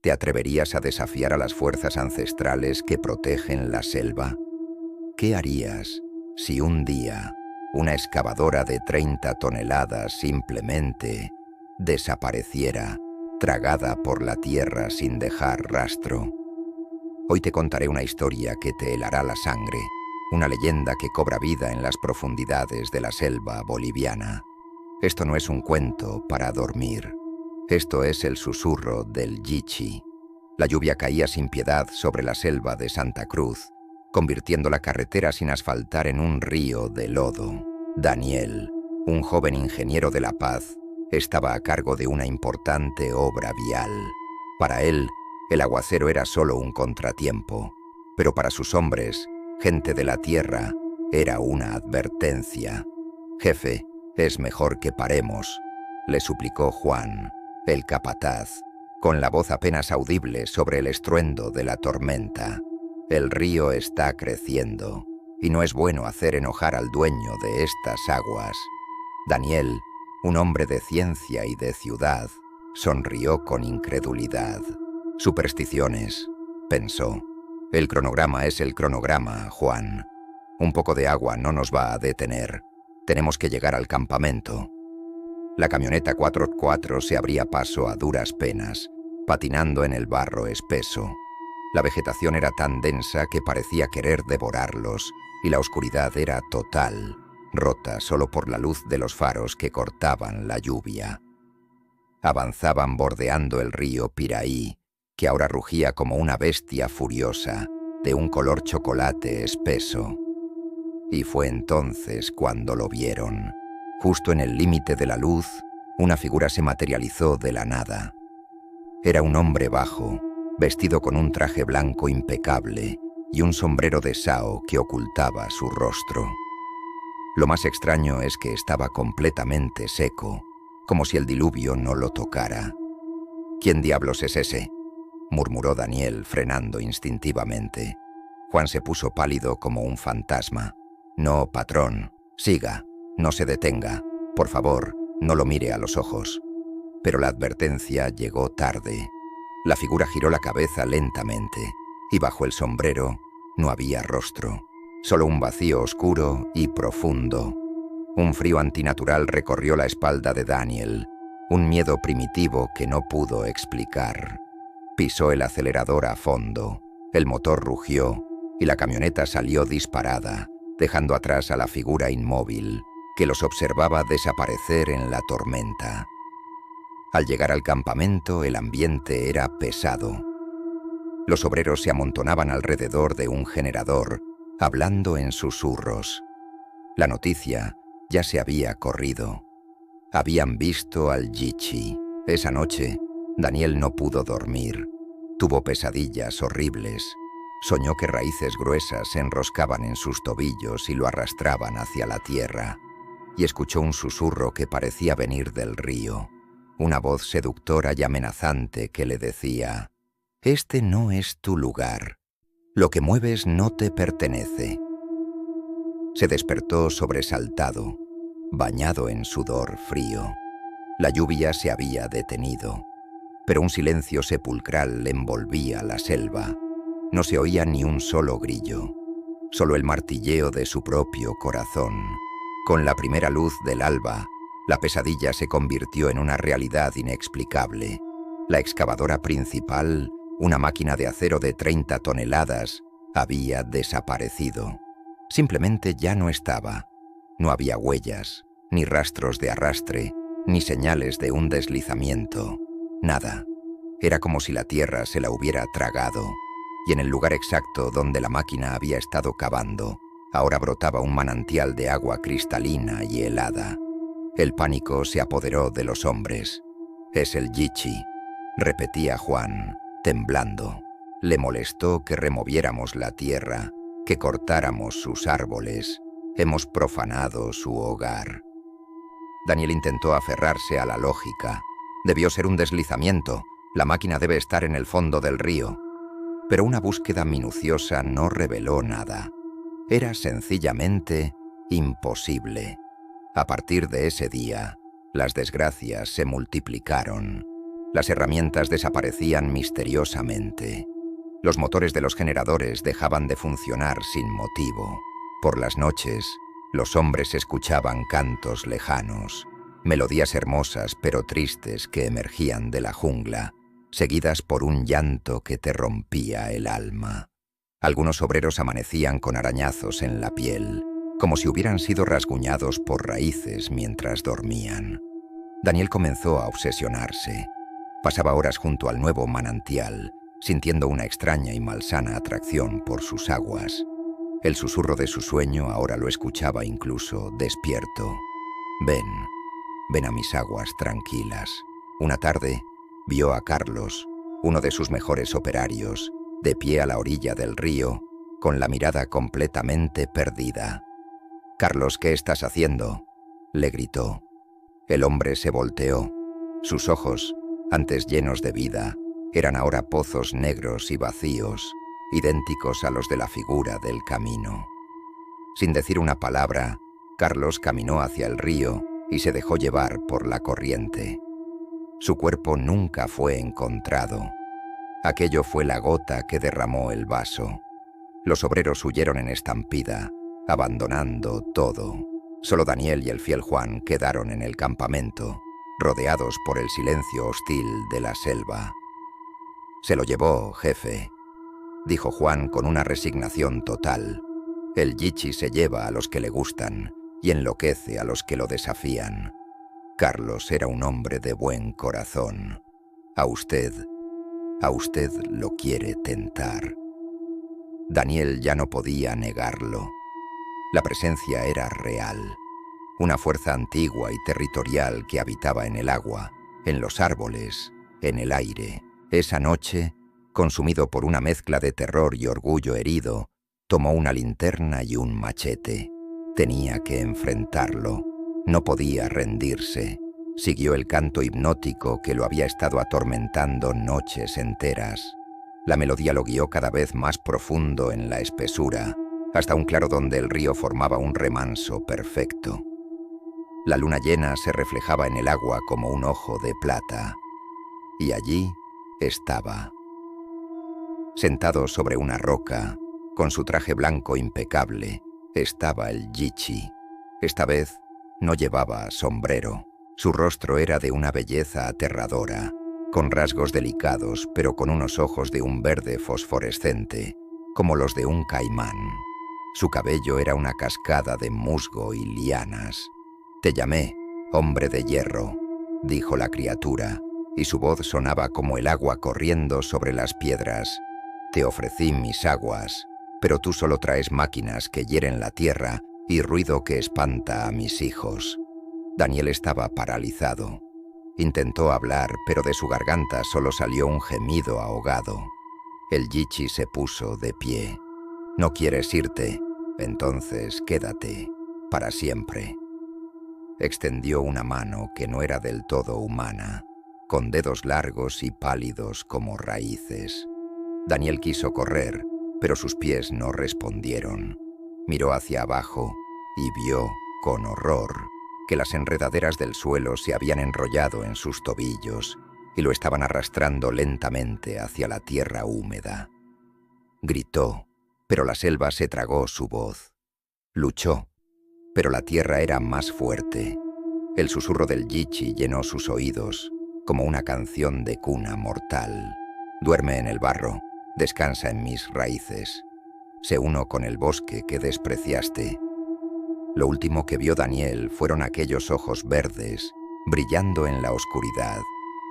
¿Te atreverías a desafiar a las fuerzas ancestrales que protegen la selva? ¿Qué harías si un día una excavadora de 30 toneladas simplemente desapareciera, tragada por la tierra sin dejar rastro? Hoy te contaré una historia que te helará la sangre, una leyenda que cobra vida en las profundidades de la selva boliviana. Esto no es un cuento para dormir. Esto es el susurro del Yichi. La lluvia caía sin piedad sobre la selva de Santa Cruz, convirtiendo la carretera sin asfaltar en un río de lodo. Daniel, un joven ingeniero de La Paz, estaba a cargo de una importante obra vial. Para él, el aguacero era solo un contratiempo, pero para sus hombres, gente de la tierra, era una advertencia. «Jefe, es mejor que paremos», le suplicó Juan, el capataz, con la voz apenas audible sobre el estruendo de la tormenta. «El río está creciendo, y no es bueno hacer enojar al dueño de estas aguas». Daniel, un hombre de ciencia y de ciudad, sonrió con incredulidad. «Supersticiones», pensó. «El cronograma es el cronograma, Juan. Un poco de agua no nos va a detener. Tenemos que llegar al campamento». La camioneta 4x4 se abría paso a duras penas, patinando en el barro espeso. La vegetación era tan densa que parecía querer devorarlos, y la oscuridad era total, rota solo por la luz de los faros que cortaban la lluvia. Avanzaban bordeando el río Piraí, que ahora rugía como una bestia furiosa, de un color chocolate espeso. Y fue entonces cuando lo vieron. Justo en el límite de la luz, una figura se materializó de la nada. Era un hombre bajo, vestido con un traje blanco impecable y un sombrero de sao que ocultaba su rostro. Lo más extraño es que estaba completamente seco, como si el diluvio no lo tocara. «¿Quién diablos es ese?», murmuró Daniel, frenando instintivamente. Juan se puso pálido como un fantasma. «No, patrón, siga, no se detenga, por favor, no lo mire a los ojos». Pero la advertencia llegó tarde. La figura giró la cabeza lentamente, y bajo el sombrero no había rostro, solo un vacío oscuro y profundo. Un frío antinatural recorrió la espalda de Daniel, un miedo primitivo que no pudo explicar. Pisó el acelerador a fondo, el motor rugió y la camioneta salió disparada, dejando atrás a la figura inmóvil que los observaba desaparecer en la tormenta. Al llegar al campamento, el ambiente era pesado. Los obreros se amontonaban alrededor de un generador, hablando en susurros. La noticia ya se había corrido. Habían visto al Yichi. Esa noche, Daniel no pudo dormir. Tuvo pesadillas horribles. Soñó que raíces gruesas se enroscaban en sus tobillos y lo arrastraban hacia la tierra. Y escuchó un susurro que parecía venir del río. Una voz seductora y amenazante que le decía: «Este no es tu lugar. Lo que mueves no te pertenece». Se despertó sobresaltado, bañado en sudor frío. La lluvia se había detenido, pero un silencio sepulcral envolvía la selva. No se oía ni un solo grillo, solo el martilleo de su propio corazón. Con la primera luz del alba, la pesadilla se convirtió en una realidad inexplicable. La excavadora principal, una máquina de acero de 30 toneladas, había desaparecido. Simplemente ya no estaba. No había huellas, ni rastros de arrastre, ni señales de un deslizamiento. Nada. Era como si la tierra se la hubiera tragado, y en el lugar exacto donde la máquina había estado cavando, ahora brotaba un manantial de agua cristalina y helada. El pánico se apoderó de los hombres. «Es el Yichi», repetía Juan, temblando. «Le molestó que removiéramos la tierra, que cortáramos sus árboles. Hemos profanado su hogar». Daniel intentó aferrarse a la lógica. Debió ser un deslizamiento. La máquina debe estar en el fondo del río. Pero una búsqueda minuciosa no reveló nada. Era sencillamente imposible. A partir de ese día, las desgracias se multiplicaron. Las herramientas desaparecían misteriosamente. Los motores de los generadores dejaban de funcionar sin motivo. Por las noches, los hombres escuchaban cantos lejanos, melodías hermosas pero tristes que emergían de la jungla, seguidas por un llanto que te rompía el alma. Algunos obreros amanecían con arañazos en la piel, como si hubieran sido rasguñados por raíces mientras dormían. Daniel comenzó a obsesionarse. Pasaba horas junto al nuevo manantial, sintiendo una extraña y malsana atracción por sus aguas. El susurro de su sueño ahora lo escuchaba incluso despierto. Ven, ven a mis aguas tranquilas. Una tarde, vio a Carlos, uno de sus mejores operarios, de pie a la orilla del río, con la mirada completamente perdida. «Carlos, ¿qué estás haciendo?», le gritó. El hombre se volteó. Sus ojos, antes llenos de vida, eran ahora pozos negros y vacíos, idénticos a los de la figura del camino. Sin decir una palabra, Carlos caminó hacia el río y se dejó llevar por la corriente. Su cuerpo nunca fue encontrado. Aquello fue la gota que derramó el vaso. Los obreros huyeron en estampida, abandonando todo. Solo Daniel y el fiel Juan quedaron en el campamento, rodeados por el silencio hostil de la selva. «Se lo llevó, jefe», dijo Juan con una resignación total. «El Yichi se lleva a los que le gustan y enloquece a los que lo desafían. Carlos era un hombre de buen corazón. A usted lo quiere tentar». Daniel ya no podía negarlo. La presencia era real. Una fuerza antigua y territorial que habitaba en el agua, en los árboles, en el aire. Esa noche, consumido por una mezcla de terror y orgullo herido, tomó una linterna y un machete. Tenía que enfrentarlo. No podía rendirse. Siguió el canto hipnótico que lo había estado atormentando noches enteras. La melodía lo guió cada vez más profundo en la espesura, hasta un claro donde el río formaba un remanso perfecto. La luna llena se reflejaba en el agua como un ojo de plata. Y allí estaba. Sentado sobre una roca, con su traje blanco impecable, estaba el Yichi. Esta vez no llevaba sombrero. Su rostro era de una belleza aterradora, con rasgos delicados, pero con unos ojos de un verde fosforescente, como los de un caimán. Su cabello era una cascada de musgo y lianas. «Te llamé, hombre de hierro», dijo la criatura, y su voz sonaba como el agua corriendo sobre las piedras. «Te ofrecí mis aguas, pero tú solo traes máquinas que hieren la tierra y ruido que espanta a mis hijos». Daniel estaba paralizado. Intentó hablar, pero de su garganta solo salió un gemido ahogado. El Yichi se puso de pie. «¿No quieres irte? Entonces quédate, para siempre». Extendió una mano que no era del todo humana, con dedos largos y pálidos como raíces. Daniel quiso correr, pero sus pies no respondieron. Miró hacia abajo y vio, con horror, que las enredaderas del suelo se habían enrollado en sus tobillos y lo estaban arrastrando lentamente hacia la tierra húmeda. Gritó, pero la selva se tragó su voz. Luchó, pero la tierra era más fuerte. El susurro del Yichi llenó sus oídos, como una canción de cuna mortal. «Duerme en el barro, descansa en mis raíces. Sé uno con el bosque que despreciaste». Lo último que vio Daniel fueron aquellos ojos verdes, brillando en la oscuridad,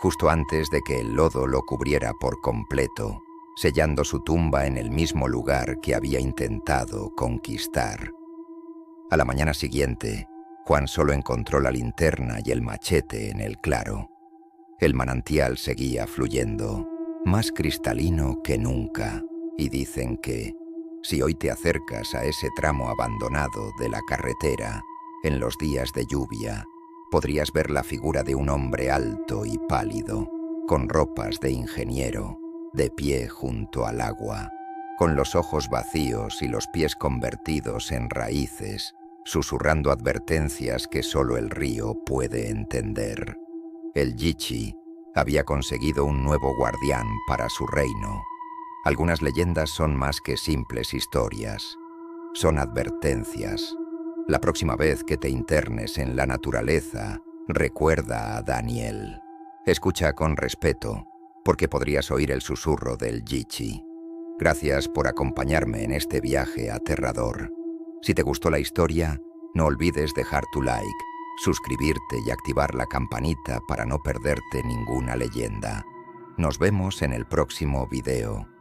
justo antes de que el lodo lo cubriera por completo, sellando su tumba en el mismo lugar que había intentado conquistar. A la mañana siguiente, Juan solo encontró la linterna y el machete en el claro. El manantial seguía fluyendo, más cristalino que nunca, y dicen que, si hoy te acercas a ese tramo abandonado de la carretera, en los días de lluvia, podrías ver la figura de un hombre alto y pálido, con ropas de ingeniero, de pie junto al agua, con los ojos vacíos y los pies convertidos en raíces, susurrando advertencias que solo el río puede entender. El Yichi Había conseguido un nuevo guardián para su reino. Algunas leyendas son más que simples historias. Son advertencias. La próxima vez que te internes en la naturaleza, recuerda a Daniel. Escucha con respeto, porque podrías oír el susurro del Yichi. Gracias por acompañarme en este viaje aterrador. Si te gustó la historia, no olvides dejar tu like, suscribirte y activar la campanita para no perderte ninguna leyenda. Nos vemos en el próximo video.